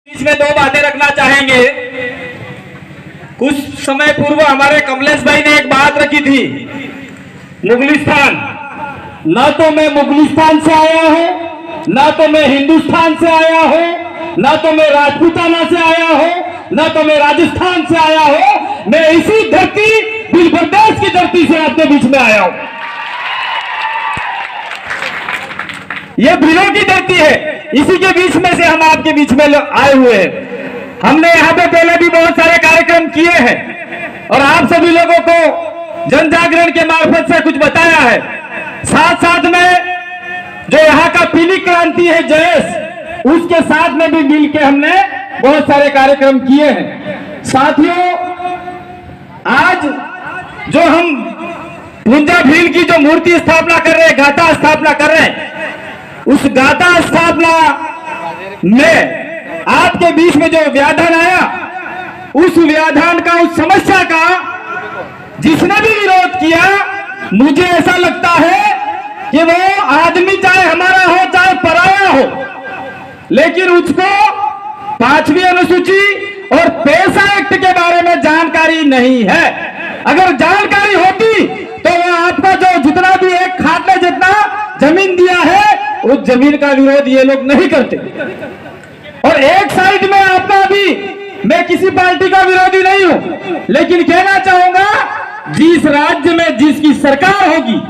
बीच में दो बातें रखना चाहेंगे। कुछ समय पूर्व हमारे कमलेश भाई ने एक बात रखी थी, मुगलिस्तान। ना तो मैं मुगलिस्तान से आया हूं, ना तो मैं हिंदुस्तान से आया हूं, ना तो मैं राजपूताना से आया हूं, ना तो मैं राजस्थान से आया हूं। मैं इसी धरती दिल प्रदेश की धरती से आपके बीच में आया हूं। ये भीलों की धरती है, इसी के बीच में से हम आपके बीच में आए हुए हैं। हमने यहाँ पे पहले भी बहुत सारे कार्यक्रम किए हैं और आप सभी लोगों को जन जागरण के मार्फत से कुछ बताया है। साथ साथ में जो यहाँ का पीली क्रांति है जयेश, उसके साथ में भी मिलकर हमने बहुत सारे कार्यक्रम किए हैं। साथियों, आज जो हम पुंजा भील की जो मूर्ति स्थापना कर रहे हैं, गाथा स्थापना कर रहे हैं, उस गाथा स्थापना में आपके बीच में जो व्याधान आया, उस व्याधान का, उस समस्या का जिसने भी विरोध किया, मुझे ऐसा लगता है कि वो आदमी चाहे हमारा हो चाहे पराया हो, लेकिन उसको 5वीं अनुसूची और पैसा एक्ट के बारे में जानकारी नहीं है। अगर जानकारी होती तो वो आपका जो जितना भी एक खाटले जितना जमीन दिया है, उस जमीन का विरोध ये लोग नहीं करते। और एक साइड में आपका भी, मैं किसी पार्टी का विरोधी नहीं हूं, लेकिन कहना चाहूंगा जिस राज्य में जिसकी सरकार होगी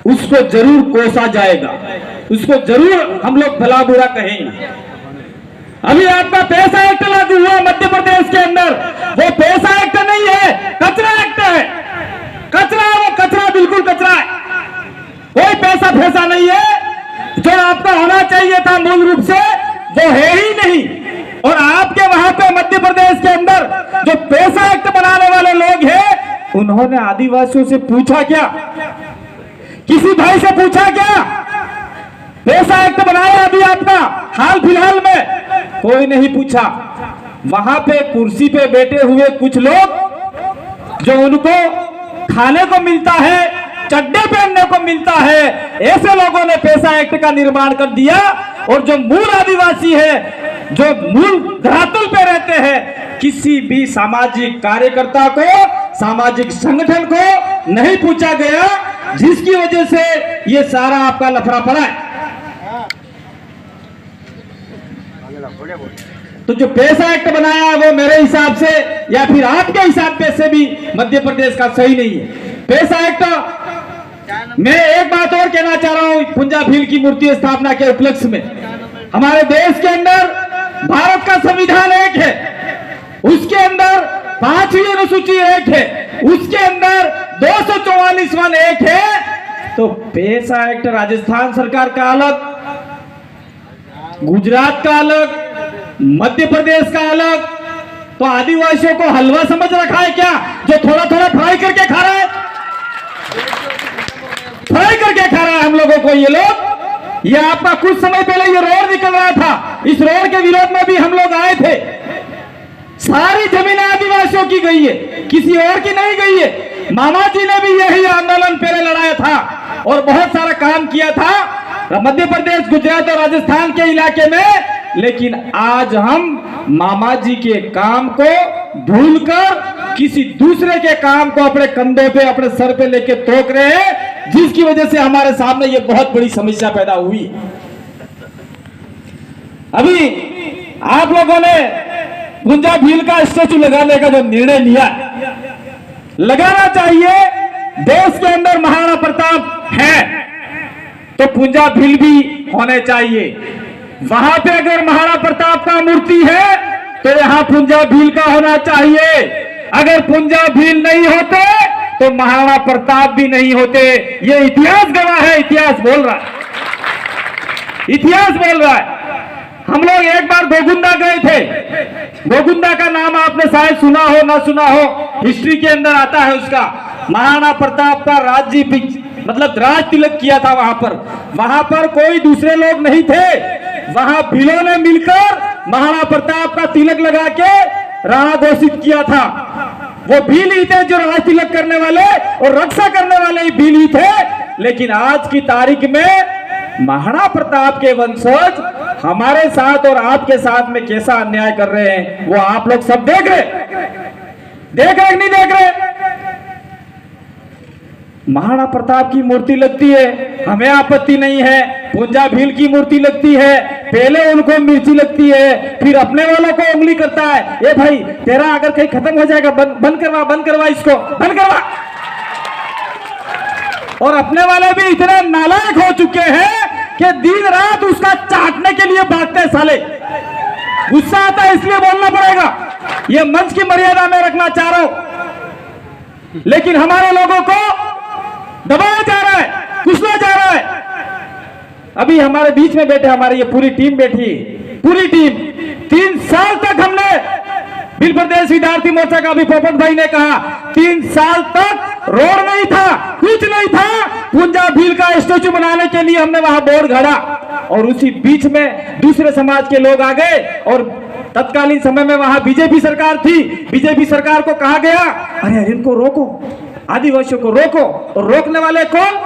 उसको जरूर कोसा जाएगा, उसको जरूर हम लोग भला बुरा कहेंगे। अभी आपका पैसा एक्ट लागू हुआ मध्य प्रदेश के अंदर, वो पैसा एक्ट नहीं है, कचरा एक्ट है। कचरा है वो, कचरा, बिल्कुल कचरा है। कोई पैसा फैसा नहीं है। जो आपका होना चाहिए था मूल रूप से वो है ही नहीं। और आपके वहां पे मध्य प्रदेश के अंदर जो पैसा एक्ट बनाने वाले लोग हैं, उन्होंने आदिवासियों से पूछा क्या? किसी भाई से पूछा क्या? पैसा एक्ट बनाया अभी आपका हाल फिलहाल में? कोई नहीं पूछा। वहां पे कुर्सी पे बैठे हुए कुछ लोग जो उनको खाने को मिलता है, चड्डे पहनने को मिलता है, ऐसे लोगों ने पैसा एक्ट का निर्माण कर दिया। और जो मूल आदिवासी है, जो मूल धरातल पे रहते हैं, किसी भी सामाजिक कार्यकर्ता को, सामाजिक संगठन को नहीं पूछा गया, जिसकी वजह से ये सारा आपका लफड़ा पड़ा है। तो जो पैसा एक्ट बनाया है वो मेरे हिसाब से या फिर आपके हिसाब से भी मध्य प्रदेश का सही नहीं है। पैसा एक्ट, मैं एक बात और कहना चाह रहा हूं, पुंजा भील की मूर्ति स्थापना के उपलक्ष्य में, हमारे देश के अंदर भारत का संविधान एक है, उसके अंदर 5वीं अनुसूची एक है, उसके अंदर 244 एक है। तो पैसा एक्ट राजस्थान सरकार का अलग, गुजरात का अलग, मध्य प्रदेश का अलग। तो आदिवासियों को हलवा समझ रखा है क्या, जो थोड़ा थोड़ा फ्राई करके खा रहा है? फ्राई करके खा रहा है हम लोगों को ये लोग। ये आपका कुछ समय पहले ये रोड निकल रहा था, इस रोड के विरोध में भी हम लोग आए थे। सारी जमीनें आदिवासियों की गई है, किसी और की नहीं गई है। मामा जी ने भी यही आंदोलन पहले लड़ाया था और बहुत सारा काम किया था मध्य प्रदेश, गुजरात और राजस्थान के इलाके में। लेकिन आज हम मामा जी के काम को भूलकर किसी दूसरे के काम को अपने कंधों पे, अपने सर पे लेके तोक रहे हैं, जिसकी वजह से हमारे सामने ये बहुत बड़ी समस्या पैदा हुई। अभी आप लोगों ने पुंजा भील का स्टैचू लगाने का जो निर्णय लिया, लगाना चाहिए। देश के अंदर महाराणा प्रताप है तो पुंजा भील भी होने चाहिए। वहां पे अगर महाराणा प्रताप का मूर्ति है तो यहां पुंजा भील का होना चाहिए। अगर पुंजा भील नहीं होते तो महाराणा प्रताप भी नहीं होते। ये इतिहास गवाह है, इतिहास बोल रहा है, इतिहास बोल रहा है। हम लोग एक बार गोगुंदा गए थे। गोगुंदा का नाम आपने शायद सुना हो ना सुना हो, हिस्ट्री के अंदर आता है उसका। महाराणा प्रताप का राज्य मतलब राज तिलक किया था वहां पर। वहां पर कोई दूसरे लोग नहीं थे, वहां भीलों ने मिलकर महाराणा प्रताप का तिलक लगा के राणा घोषित किया था। वो भील ही थे जो राज तिलक करने वाले और रक्षा करने वाले ही भील ही थे। लेकिन आज की तारीख में महाराणा प्रताप के वंशज हमारे साथ और आपके साथ में कैसा अन्याय कर रहे हैं वो आप लोग सब देख रहे कि नहीं देख रहे? महाराणा प्रताप की मूर्ति लगती है, हमें आपत्ति नहीं है। पुंजा भील की मूर्ति लगती है, पहले उनको मिर्ची लगती है, फिर अपने वालों को उंगली करता है। ये भाई तेरा अगर कहीं खत्म हो जाएगा, बंद करवा इसको, बंद करवा। और अपने वाले भी इतने नालायक हो चुके हैं कि दिन रात उसका चाटने के लिए भागते हैं साले। गुस्सा आता है इसलिए बोलना पड़ेगा, ये मंच की मर्यादा में रखना चाह रहा हूं। लेकिन हमारे लोगों को दबाया जा रहा है, कुचला जा रहा है। अभी हमारे बीच में बैठे हमारी ये पूरी टीम बैठी, पूरी टीम 3 साल तक हमने भील प्रदेश विद्यार्थी मोर्चा का, अभी पोपट भाई ने कहा 3 साल तक रोड नहीं था, कुछ नहीं था। पुंजा भील का स्टेचू बनाने के लिए हमने वहां बोर्ड गाड़ा और उसी बीच में दूसरे समाज के लोग आ गए और तत्कालीन समय में वहां बीजेपी सरकार थी। बीजेपी सरकार को कहा गया अरे इनको रोको, आदिवासियों को रोको। और रोकने वाले कौन?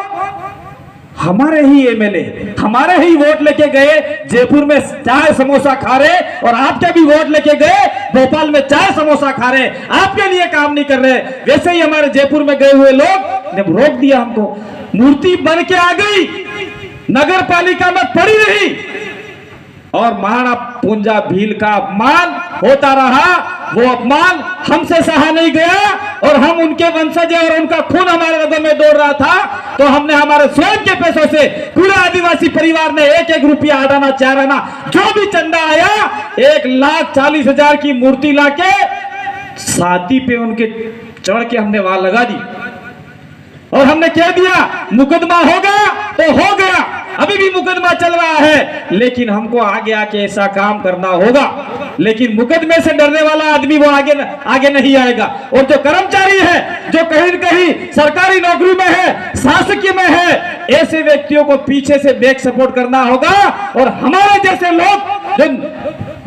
हमारे ही एमएलए, हमारे ही वोट लेके गए, जयपुर में चाय समोसा खा रहे, और आपके भी वोट लेके गए भोपाल में चाय समोसा खा रहे, आपके लिए काम नहीं कर रहे। वैसे ही हमारे जयपुर में गए हुए लोग ने रोक दिया हमको। मूर्ति बन के आ गई, नगर पालिका में पड़ी रही और महाराणा पुंजा भील का अपमान होता रहा। वो अपमान हमसे सहा नहीं गया और हम उनके वंशज और उनका खून हमारे रगों में दौड़ रहा था, तो हमने हमारे स्वयं के पैसों से पूरे आदिवासी परिवार ने 1-1 रुपया, 8 आना, 4 आना जो भी चंदा आया 1,40,000 की मूर्ति लाके छाती पे उनके चढ़ के हमने वहां लगा दी और हमने कह दिया मुकदमा होगा तो हो गया। अभी भी मुकदमा चल रहा है, लेकिन हमको आगे आके ऐसा काम करना होगा। लेकिन मुकदमे से डरने वाला आदमी वो आगे नहीं आएगा। और जो कर्मचारी है, जो कहीं न कहीं सरकारी नौकरी में है, शासकीय में है, ऐसे व्यक्तियों को पीछे से बैक सपोर्ट करना होगा। और हमारे जैसे लोग जो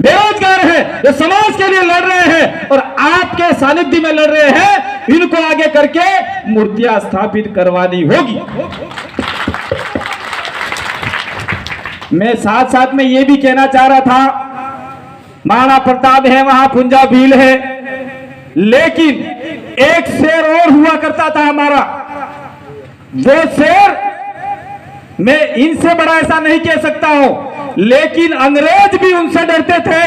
बेरोजगार हैं, जो समाज के लिए लड़ रहे हैं और आपके सानिध्य में लड़ रहे हैं, इनको आगे करके मूर्तियां स्थापित करवानी होगी। मैं साथ साथ में ये भी कहना चाह रहा था, महाराणा प्रताप है, वहां पुंजा भील है, लेकिन एक शेर और हुआ करता था हमारा। वो शेर मैं इनसे बड़ा ऐसा नहीं कह सकता हूं, लेकिन अंग्रेज भी उनसे डरते थे।